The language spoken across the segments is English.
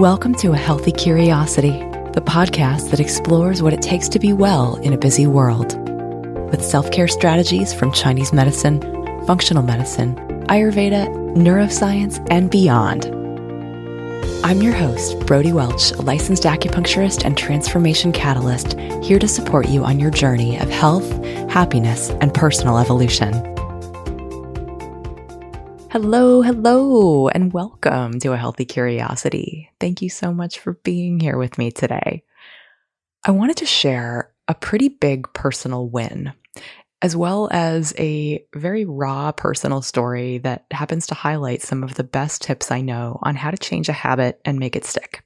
Welcome to A Healthy Curiosity, the podcast that explores what it takes to be well in a busy world. With self-care strategies from Chinese medicine, functional medicine, Ayurveda, neuroscience, and beyond. I'm your host, Brody Welch, a licensed acupuncturist and transformation catalyst, here to support you on your journey of health, happiness, and personal evolution. Hello, and welcome to A Healthy Curiosity. Thank you so much for being here with me today. I wanted to share a pretty big personal win, as well as a very raw personal story that happens to highlight some of the best tips I know on how to change a habit and make it stick.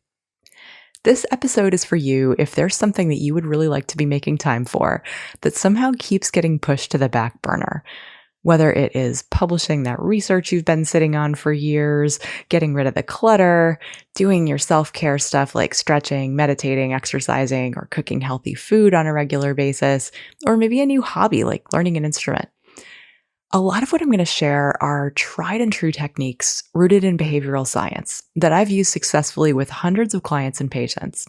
This episode is for you if there's something that you would really like to be making time for that somehow keeps getting pushed to the back burner. Whether it is publishing that research you've been sitting on for years, getting rid of the clutter, doing your self-care stuff like stretching, meditating, exercising, or cooking healthy food on a regular basis, or maybe a new hobby like learning an instrument. A lot of what I'm going to share are tried and true techniques rooted in behavioral science that I've used successfully with hundreds of clients and patients.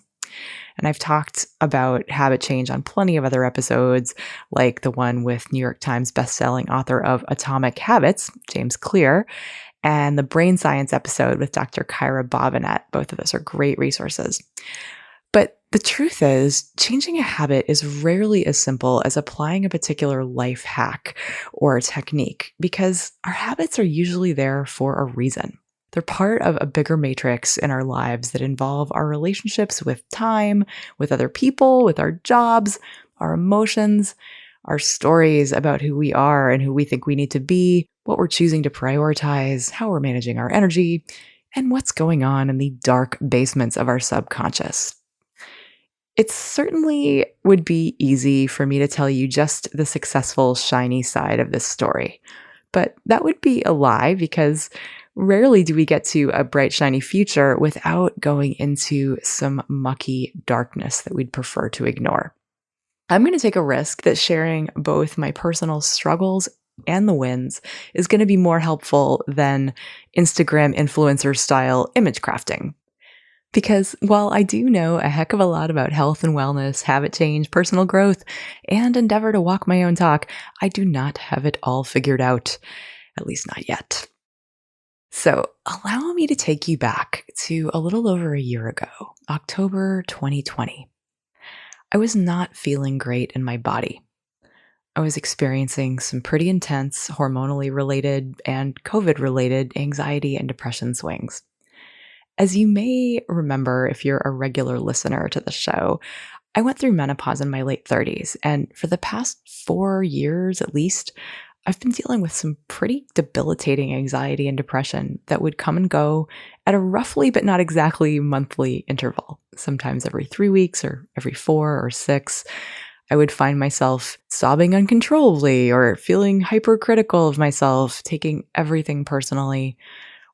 And I've talked about habit change on plenty of other episodes, like the one with New York Times bestselling author of Atomic Habits, James Clear, and the brain science episode with Dr. Kyra Bobinet. Both of those are great resources. But the truth is, changing a habit is rarely as simple as applying a particular life hack or technique, because our habits are usually there for a reason. They're part of a bigger matrix in our lives that involve our relationships with time, with other people, with our jobs, our emotions, our stories about who we are and who we think we need to be, what we're choosing to prioritize, how we're managing our energy, and what's going on in the dark basements of our subconscious. It certainly would be easy for me to tell you just the successful, shiny side of this story, but that would be a lie because rarely do we get to a bright, shiny future without going into some mucky darkness that we'd prefer to ignore. I'm going to take a risk that sharing both my personal struggles and the wins is going to be more helpful than Instagram influencer style image crafting. Because while I do know a heck of a lot about health and wellness, habit change, personal growth, and endeavor to walk my own talk, I do not have it all figured out, at least not yet. So allow me to take you back to a little over a year ago, October 2020. I was not feeling great in my body. I was experiencing some pretty intense hormonally related and COVID-related anxiety and depression swings. As you may remember, if you're a regular listener to the show, I went through menopause in my late 30s, and for the past 4 years at least, I've been dealing with some pretty debilitating anxiety and depression that would come and go at a roughly but not exactly monthly interval. Sometimes every 3 weeks or every 4 or 6, I would find myself sobbing uncontrollably or feeling hypercritical of myself, taking everything personally,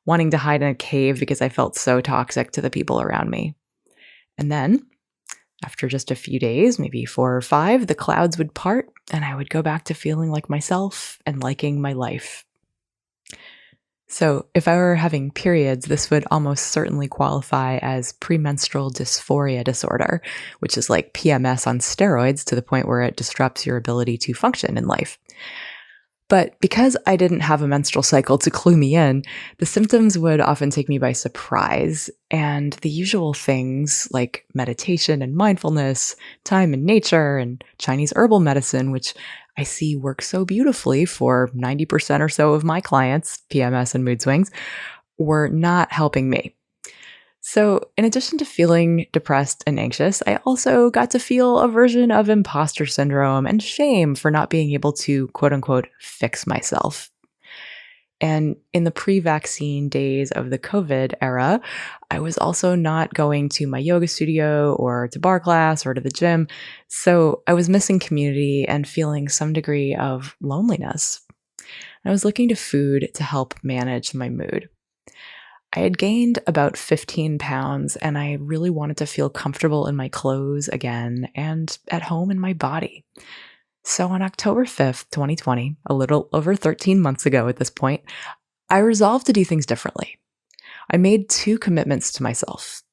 wanting to hide in a cave because I felt so toxic to the people around me. And then, after just a few days, maybe 4 or 5, the clouds would part and I would go back to feeling like myself and liking my life. So if I were having periods, this would almost certainly qualify as premenstrual dysphoria disorder, which is like PMS on steroids to the point where it disrupts your ability to function in life. But because I didn't have a menstrual cycle to clue me in, the symptoms would often take me by surprise, and the usual things like meditation and mindfulness, time in nature, and Chinese herbal medicine, which I see work so beautifully for 90% or so of my clients, PMS and mood swings, were not helping me. So in addition to feeling depressed and anxious, I also got to feel a version of imposter syndrome and shame for not being able to, quote unquote, fix myself. And in the pre-vaccine days of the COVID era, I was also not going to my yoga studio or to bar class or to the gym. So I was missing community and feeling some degree of loneliness. I was looking to food to help manage my mood. I had gained about 15 pounds and I really wanted to feel comfortable in my clothes again and at home in my body. So on October 5th, 2020, a little over 13 months ago at this point, I resolved to do things differently. I made 2 commitments to myself.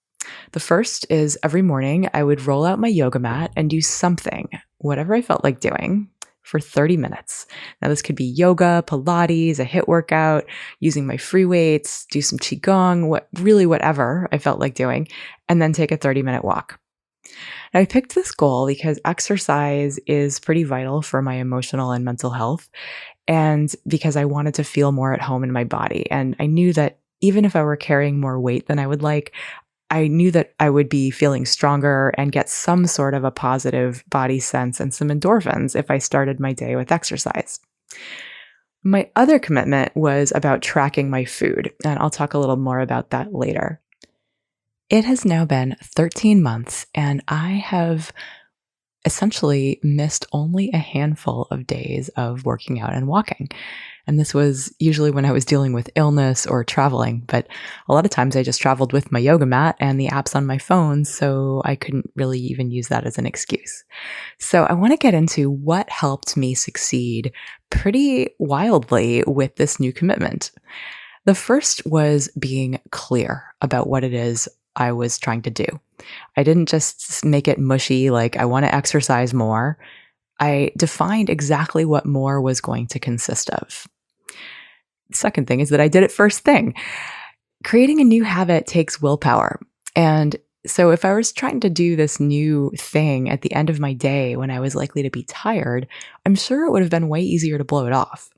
The first is every morning I would roll out my yoga mat and do something, whatever I felt like doing, for 30 minutes. Now, this could be yoga, Pilates, a HIIT workout, using my free weights, do some Qigong, whatever I felt like doing, and then take a 30-minute walk. Now, I picked this goal because exercise is pretty vital for my emotional and mental health, and because I wanted to feel more at home in my body. And I knew that even if I were carrying more weight than I would like, I knew that I would be feeling stronger and get some sort of a positive body sense and some endorphins if I started my day with exercise. My other commitment was about tracking my food, and I'll talk a little more about that later. It has now been 13 months, and I have essentially missed only a handful of days of working out and walking. And this was usually when I was dealing with illness or traveling, but a lot of times I just traveled with my yoga mat and the apps on my phone, so I couldn't really even use that as an excuse. So I want to get into what helped me succeed pretty wildly with this new commitment. The first was being clear about what it is I was trying to do. I didn't just make it mushy, like I want to exercise more. I defined exactly what more was going to consist of. Second thing is that I did it first thing. Creating a new habit takes willpower. And so if I was trying to do this new thing at the end of my day when I was likely to be tired, I'm sure it would have been way easier to blow it off.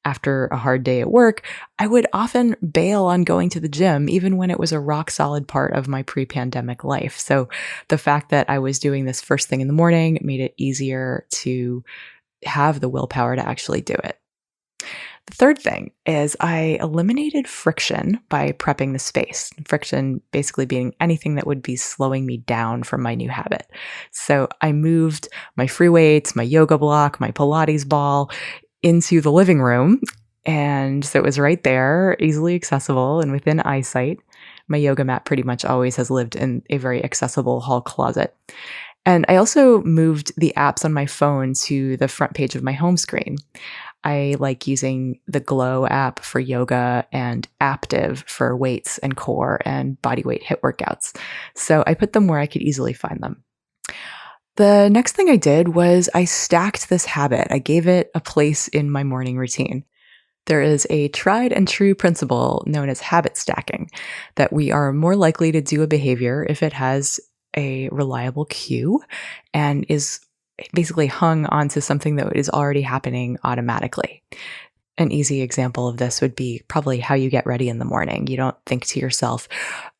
After a hard day at work, I would often bail on going to the gym, even when it was a rock solid part of my pre-pandemic life. So the fact that I was doing this first thing in the morning made it easier to have the willpower to actually do it. The third thing is I eliminated friction by prepping the space. Friction basically being anything that would be slowing me down from my new habit. So I moved my free weights, my yoga block, my Pilates ball into the living room. And so it was right there, easily accessible and within eyesight. My yoga mat pretty much always has lived in a very accessible hall closet. And I also moved the apps on my phone to the front page of my home screen. I like using the Glow app for yoga and Active for weights and core and body weight HIIT workouts. So I put them where I could easily find them. The next thing I did was I stacked this habit. I gave it a place in my morning routine. There is a tried and true principle known as habit stacking, that we are more likely to do a behavior if it has a reliable cue and is basically hung onto something that is already happening automatically. An easy example of this would be probably how you get ready in the morning. You don't think to yourself,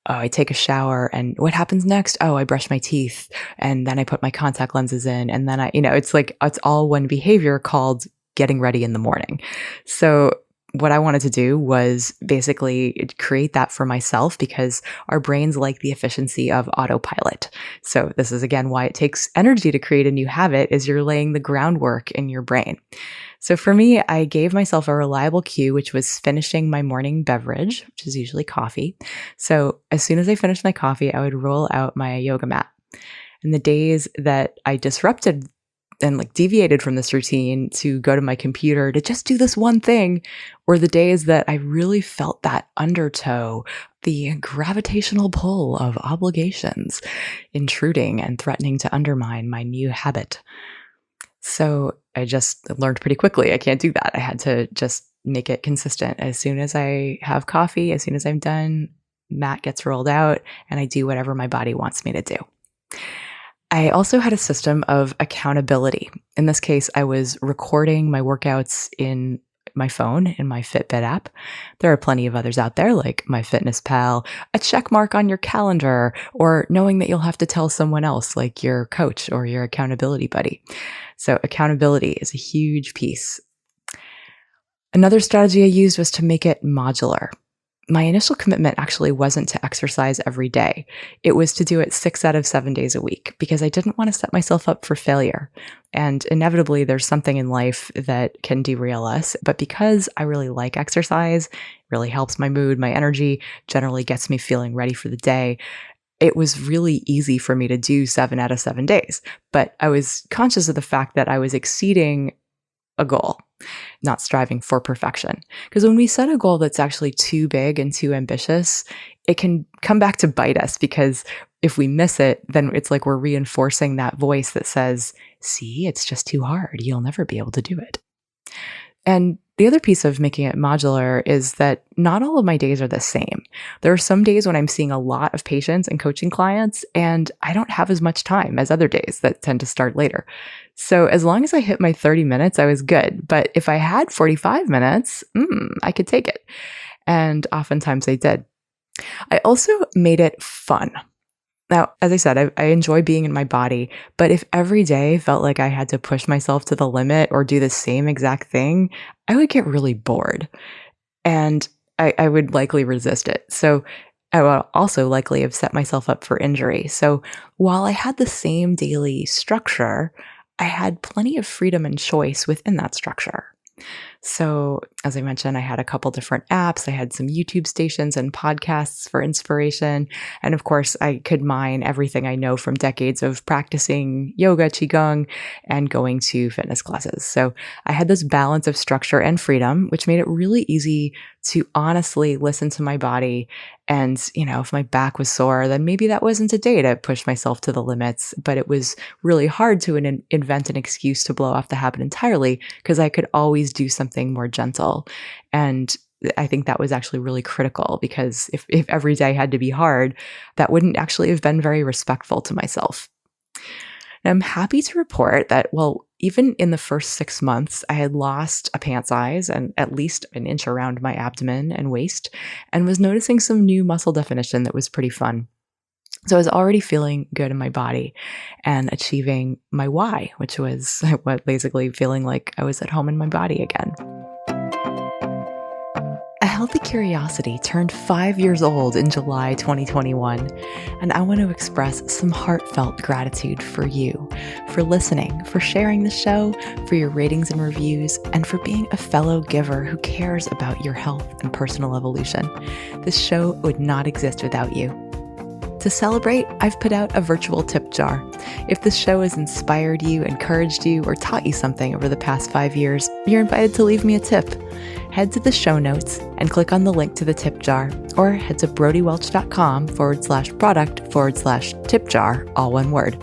oh, I take a shower and what happens next? Oh, I brush my teeth and then I put my contact lenses in. And then it's like, it's all one behavior called getting ready in the morning. So what I wanted to do was basically create that for myself because our brains like the efficiency of autopilot. So this is again why it takes energy to create a new habit is you're laying the groundwork in your brain. So for me, I gave myself a reliable cue, which was finishing my morning beverage, which is usually coffee. So as soon as I finished my coffee, I would roll out my yoga mat. And the days that I disrupted and like deviated from this routine to go to my computer to just do this one thing were the days that I really felt that undertow, the gravitational pull of obligations intruding and threatening to undermine my new habit. So I just learned pretty quickly I can't do that. I had to just make it consistent. As soon as I have coffee, as soon as I'm done, mat gets rolled out and I do whatever my body wants me to do. I also had a system of accountability. In this case, I was recording my workouts in my phone, in my Fitbit app. There are plenty of others out there like MyFitnessPal, a check mark on your calendar, or knowing that you'll have to tell someone else like your coach or your accountability buddy. So accountability is a huge piece. Another strategy I used was to make it modular. My initial commitment actually wasn't to exercise every day. It was to do it 6 out of 7 days a week because I didn't want to set myself up for failure. And inevitably, there's something in life that can derail us. But because I really like exercise, it really helps my mood, my energy, generally gets me feeling ready for the day. It was really easy for me to do 7 out of 7 days. But I was conscious of the fact that I was exceeding a goal. not striving for perfection. Because when we set a goal that's actually too big and too ambitious, it can come back to bite us because if we miss it, then it's like we're reinforcing that voice that says, see, it's just too hard. You'll never be able to do it. And the other piece of making it modular is that not all of my days are the same. There are some days when I'm seeing a lot of patients and coaching clients, and I don't have as much time as other days that tend to start later. So as long as I hit my 30 minutes, I was good. But if I had 45 minutes, I could take it. And oftentimes I did. I also made it fun. Now, as I said, I enjoy being in my body, but if every day felt like I had to push myself to the limit or do the same exact thing, I would get really bored and I would likely resist it. So I would also likely have set myself up for injury. So while I had the same daily structure, I had plenty of freedom and choice within that structure. So, as I mentioned, I had a couple different apps. I had some YouTube stations and podcasts for inspiration. And of course, I could mine everything I know from decades of practicing yoga, qigong, and going to fitness classes. So, I had this balance of structure and freedom, which made it really easy to honestly listen to my body. And, if my back was sore, then maybe that wasn't a day to push myself to the limits. But it was really hard to invent an excuse to blow off the habit entirely because I could always do something more gentle. And I think that was actually really critical because if every day had to be hard, that wouldn't actually have been very respectful to myself. And I'm happy to report that, even in the first 6 months, I had lost a pant size and at least an inch around my abdomen and waist, and was noticing some new muscle definition that was pretty fun. So I was already feeling good in my body and achieving my why, which was basically feeling like I was at home in my body again. A Healthy Curiosity turned 5 years old in July 2021, and I want to express some heartfelt gratitude for you, for listening, for sharing the show, for your ratings and reviews, and for being a fellow giver who cares about your health and personal evolution. This show would not exist without you. To celebrate, I've put out a virtual tip jar. If this show has inspired you, encouraged you, or taught you something over the past 5 years, you're invited to leave me a tip. Head to the show notes and click on the link to the tip jar, or head to brodywelch.com/product/tip jar, all one word.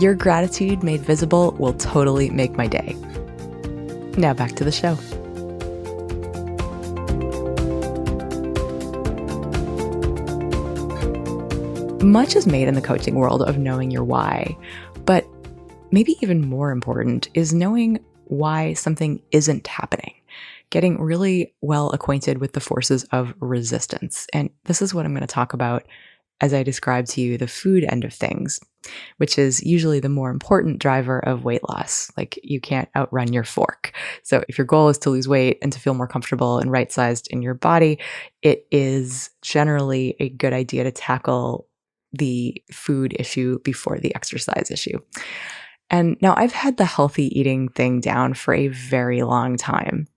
Your gratitude made visible will totally make my day. Now back to the show. Much is made in the coaching world of knowing your why, but maybe even more important is knowing why something isn't happening, getting really well acquainted with the forces of resistance. And this is what I'm going to talk about as I describe to you the food end of things, which is usually the more important driver of weight loss. Like, you can't outrun your fork. So if your goal is to lose weight and to feel more comfortable and right-sized in your body, it is generally a good idea to tackle the food issue before the exercise issue. And now I've had the healthy eating thing down for a very long time.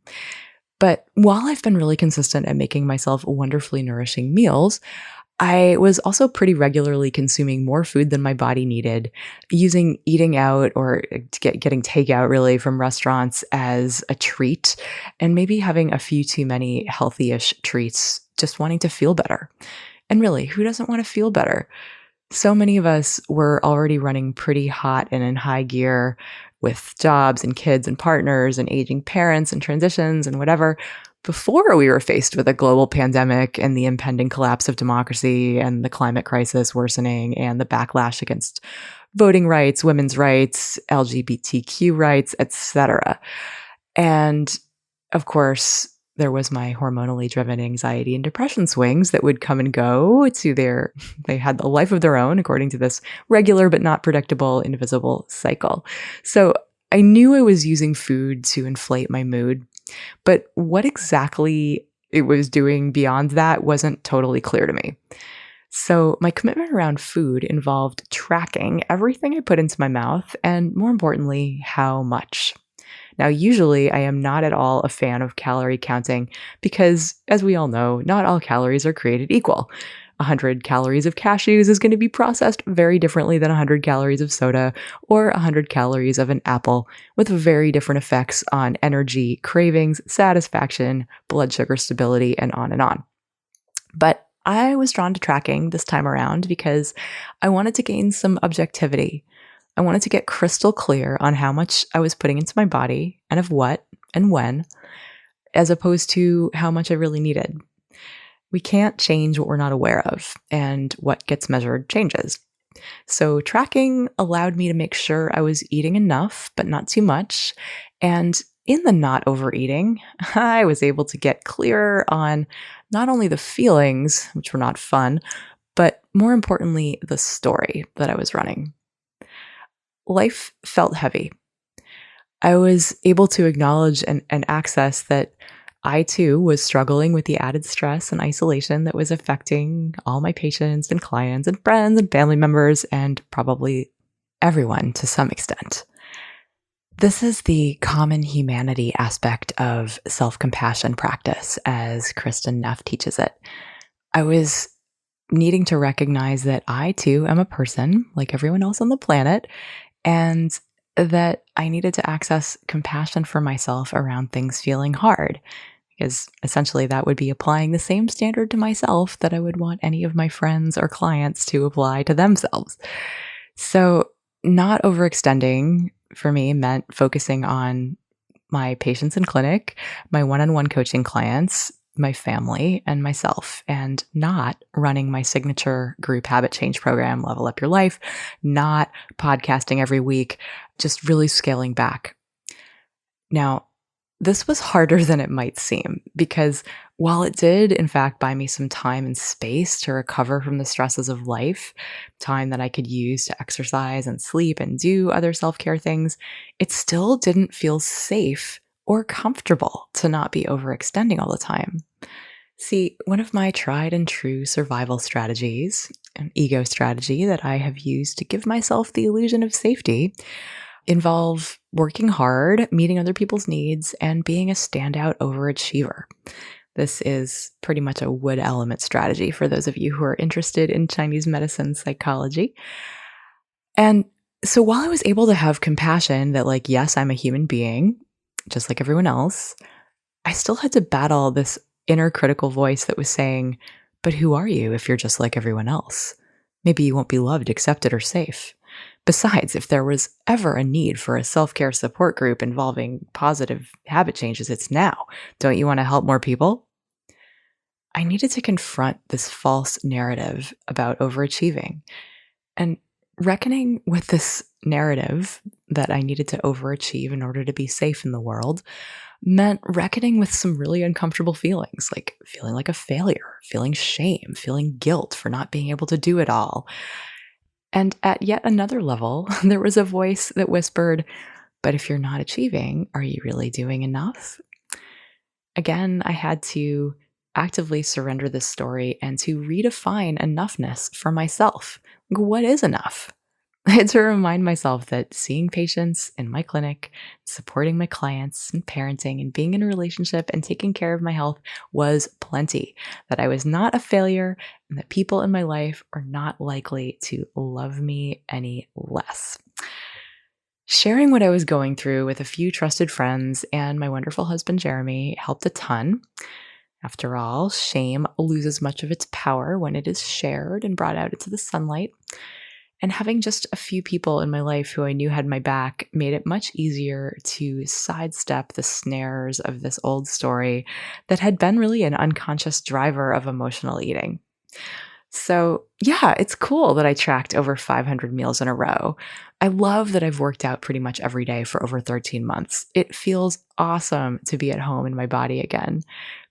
But while I've been really consistent at making myself wonderfully nourishing meals, I was also pretty regularly consuming more food than my body needed, using eating out or getting takeout really from restaurants as a treat, and maybe having a few too many healthy-ish treats, just wanting to feel better. And really, who doesn't want to feel better? So many of us were already running pretty hot and in high gear with jobs and kids and partners and aging parents and transitions and whatever before we were faced with a global pandemic and the impending collapse of democracy and the climate crisis worsening and the backlash against voting rights, women's rights, LGBTQ rights, etc. And of course, there was my hormonally driven anxiety and depression swings that would come and go they had a life of their own according to this regular but not predictable, invisible cycle. So I knew I was using food to inflate my mood, but what exactly it was doing beyond that wasn't totally clear to me. So my commitment around food involved tracking everything I put into my mouth and, more importantly, how much. Now, usually I am not at all a fan of calorie counting because, as we all know, not all calories are created equal. 100 calories of cashews is going to be processed very differently than 100 calories of soda or 100 calories of an apple, with very different effects on energy, cravings, satisfaction, blood sugar stability, and on and on. But I was drawn to tracking this time around because I wanted to gain some objectivity. I wanted to get crystal clear on how much I was putting into my body and of what and when, as opposed to how much I really needed. We can't change what we're not aware of, and what gets measured changes. So, tracking allowed me to make sure I was eating enough, but not too much. And in the not overeating, I was able to get clearer on not only the feelings, which were not fun, but more importantly, the story that I was running. Life felt heavy. I was able to acknowledge and access that I too was struggling with the added stress and isolation that was affecting all my patients and clients and friends and family members and probably everyone to some extent. This is the common humanity aspect of self-compassion practice, as Kristen Neff teaches it. I was needing to recognize that I too am a person like everyone else on the planet, and that I needed to access compassion for myself around things feeling hard, because essentially that would be applying the same standard to myself that I would want any of my friends or clients to apply to themselves. So, not overextending for me meant focusing on my patients in clinic, my one on one coaching clients, my family, and myself, and not running my signature group habit change program, Level Up Your Life, not podcasting every week, just really scaling back. Now, this was harder than it might seem, because while it did, in fact, buy me some time and space to recover from the stresses of life, time that I could use to exercise and sleep and do other self care things, it still didn't feel safe or comfortable to not be overextending all the time. See, one of my tried and true survival strategies, an ego strategy that I have used to give myself the illusion of safety, involve working hard, meeting other people's needs, and being a standout overachiever. This is pretty much a wood element strategy for those of you who are interested in Chinese medicine psychology. And so while I was able to have compassion that, like, yes, I'm a human being, just like everyone else, I still had to battle this inner critical voice that was saying, but who are you if you're just like everyone else? Maybe you won't be loved, accepted, or safe. Besides, if there was ever a need for a self-care support group involving positive habit changes, it's now. Don't you want to help more people? I needed to confront this false narrative about overachieving, and reckoning with this narrative that I needed to overachieve in order to be safe in the world meant reckoning with some really uncomfortable feelings, like feeling like a failure, feeling shame, feeling guilt for not being able to do it all. And at yet another level, there was a voice that whispered, but if you're not achieving, are you really doing enough? Again, I had to actively surrender this story and to redefine enoughness for myself. What is enough? I had to remind myself that seeing patients in my clinic, supporting my clients and parenting and being in a relationship and taking care of my health was plenty, that I was not a failure and that people in my life are not likely to love me any less. Sharing what I was going through with a few trusted friends and my wonderful husband, Jeremy, helped a ton. After all, shame loses much of its power when it is shared and brought out into the sunlight. And having just a few people in my life who I knew had my back made it much easier to sidestep the snares of this old story that had been really an unconscious driver of emotional eating. So, yeah, it's cool that I tracked over 500 meals in a row. I love that I've worked out pretty much every day for over 13 months. It feels awesome to be at home in my body again.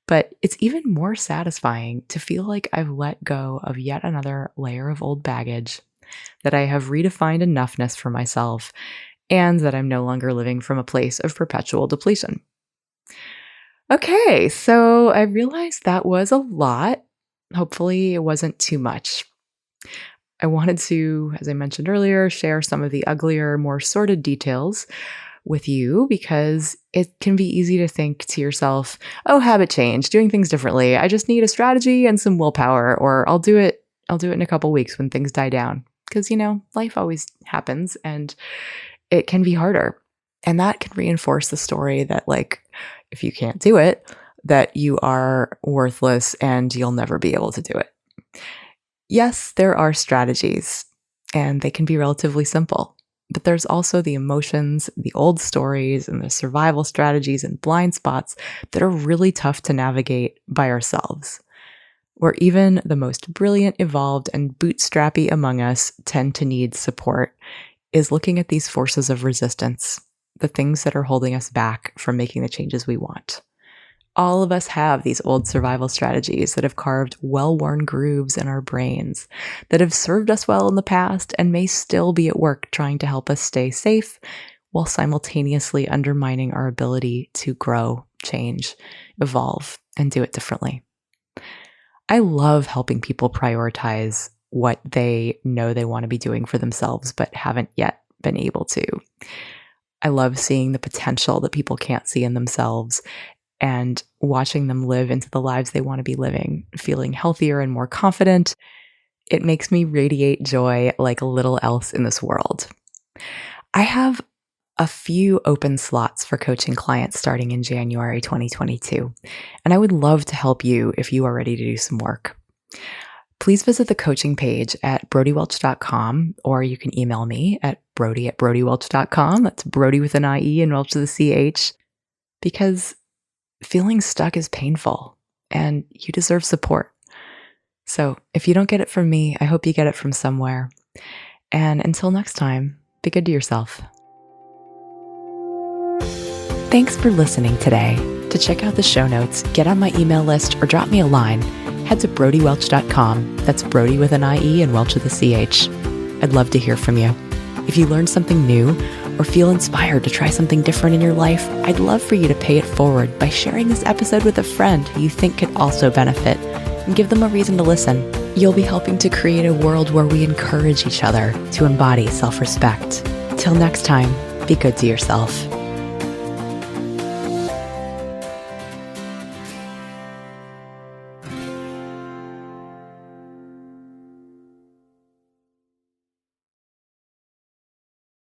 But it's even more satisfying to feel like I've let go of yet another layer of old baggage, that I have redefined enoughness for myself, and that I'm no longer living from a place of perpetual depletion. Okay, so I realized that was a lot. Hopefully, it wasn't too much. I wanted to, as I mentioned earlier, share some of the uglier, more sordid details, with you because it can be easy to think to yourself, oh, habit change, doing things differently. I just need a strategy and some willpower, or I'll do it in a couple weeks when things die down. Because, life always happens and it can be harder. And that can reinforce the story that, like, if you can't do it, that you are worthless and you'll never be able to do it. Yes, there are strategies and they can be relatively simple, but there's also the emotions, the old stories, and the survival strategies and blind spots that are really tough to navigate by ourselves, where even the most brilliant, evolved, and bootstrappy among us tend to need support, is looking at these forces of resistance, the things that are holding us back from making the changes we want. All of us have these old survival strategies that have carved well-worn grooves in our brains that have served us well in the past and may still be at work trying to help us stay safe while simultaneously undermining our ability to grow, change, evolve, and do it differently. I love helping people prioritize what they know they want to be doing for themselves but haven't yet been able to. I love seeing the potential that people can't see in themselves and watching them live into the lives they want to be living, feeling healthier and more confident. It makes me radiate joy like little else in this world. I have a few open slots for coaching clients starting in January 2022, and I would love to help you if you are ready to do some work. Please visit the coaching page at brodywelch.com, or you can email me at brody@brodywelch.com. That's Brody with an IE and Welch with a CH, because feeling stuck is painful and you deserve support. So if you don't get it from me, I hope you get it from somewhere. And until next time, be good to yourself. Thanks for listening today. To check out the show notes, get on my email list, or drop me a line, head to brodywelch.com. That's Brody with an IE and Welch with a CH. I'd love to hear from you. If you learned something new or feel inspired to try something different in your life, I'd love for you to pay it forward by sharing this episode with a friend who you think could also benefit, and give them a reason to listen. You'll be helping to create a world where we encourage each other to embody self-respect. Till next time, be good to yourself.